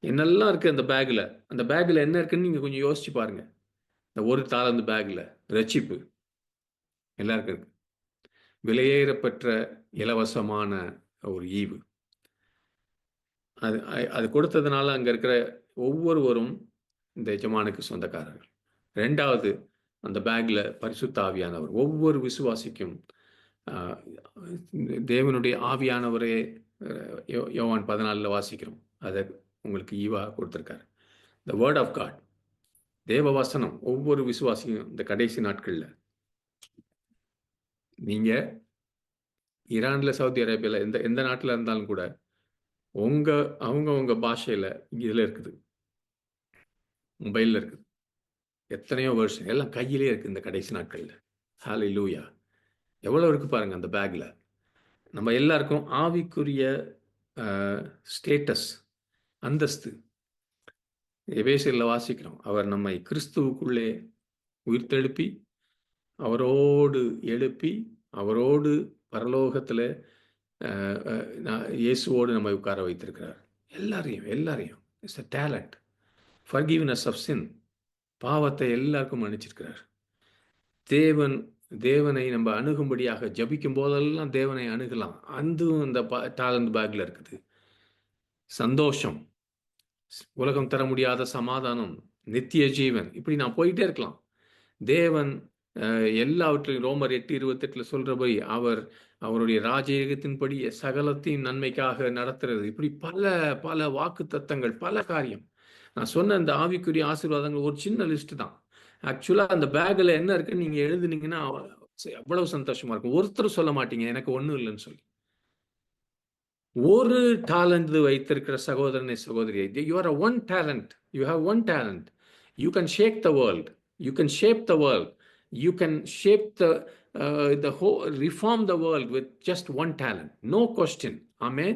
என்னெல்லாம் இருக்கு அந்த பேக்ல? அந்த பேக்ல என்ன இருக்குன்னு நீங்க கொஞ்சம் யோசிச்சு பாருங்க. இந்த ஒரு தாலந்து பேக்ல ரட்சிப்பு எல்லாருக்கும் இருக்கு. விலையேறப்பெற்ற இலவசமான ஒரு ஈவு. அது கொடுத்ததுனால அங்க இருக்கிற ஒவ்வொருவரும் இந்த எஜமானுக்கு சொந்தக்காரர்கள். 2வது அந்த பேக்ல பரிசுத்த ஆவியானவர். ஒவ்வொரு விசுவாசிக்கும் அ தேவனுடைய ஆவியானவரே யோவான் 14ல வாசிக்கிறோம். அத உங்களுக்கு ஈவா கொடுத்திருக்காரு. The word of God. தேவ வசனம் ஒவ்வொரு விசுவாசியும் இந்த கடைசி நாட்கள்ல நீங்க ஈரான்ல, சவுதி அரேபியால எந்த எந்த நாட்டுல இருந்தாலும் கூட உங்க உங்க பாஷையில இதுல இருக்குது. மொபைல்ல இருக்குது. எத்தனையோ வெர்ஷன் எல்லாம் கையிலேயே இருக்கு இந்த கடைசி நாட்கள்ல. ஹalleluya! எவ்வளவு இருக்கு பாருங்க அந்த பேக்ல. நம்ம எல்லாருக்கும் ஆவிக்குரிய அ ஸ்டேட்டஸ், அந்தஸ்து. எபேசியர்ல வாசிக்கிறோம். அவர் நம்மை கிறிஸ்துவுக்குள்ளே உயிர்த்தெழுப்பி, அவரோடு எழுப்பி, அவரோடு பரலோகத்திலே அ அ இயேசுவோடு நம்மை உட்கார வைத்திருக்கிறார். எல்லாரையும். It's a talent. forgiveness of sin. பாவத்தை எல்லாருக்கும் மன்னிச்சிருக்கிறார். தேவன் தேவனை நம்ம அணுகும்படியாக ஜபிக்கும் போதெல்லாம் தேவனை அணுகலாம். அதுவும் அந்த டாலண்ட் பேக்ல இருக்குது. சந்தோஷம், உலகம் தர முடியாத சமாதானம், நித்திய ஜீவன், இப்படி நான் போயிட்டே இருக்கலாம். தேவன் எல்லாவற்றையும் ரோமர் 8:28 சொல்றபடி அவருடைய ராஜயோகத்தின்படி சகலத்தையும் நன்மைக்காக நடத்துறது. இப்படி பல பல வாக்கு தத்தங்கள், பல காரியம். நான் சொன்ன இந்த ஆவிக்குரிய ஆசீர்வாதங்கள் ஒரு சின்ன லிஸ்ட் தான். ஆக்சுவலா அந்த பேக்ல என்ன இருக்குன்னு நீங்க எழுதுனீங்கன்னா எவ்வளவு சந்தோஷமா இருக்கும். ஒருத்தர் சொல்ல மாட்டீங்க எனக்கு ஒண்ணும் இல்லைன்னு சொல்லி. ஒரு டாலண்ட் வைத்திருக்கிற சகோதரனை சகோதரியை, you are one talent. You have one talent. You can shake the world. You can shape the world. You can shape the whole, reform the world with just one talent. No question. Amen.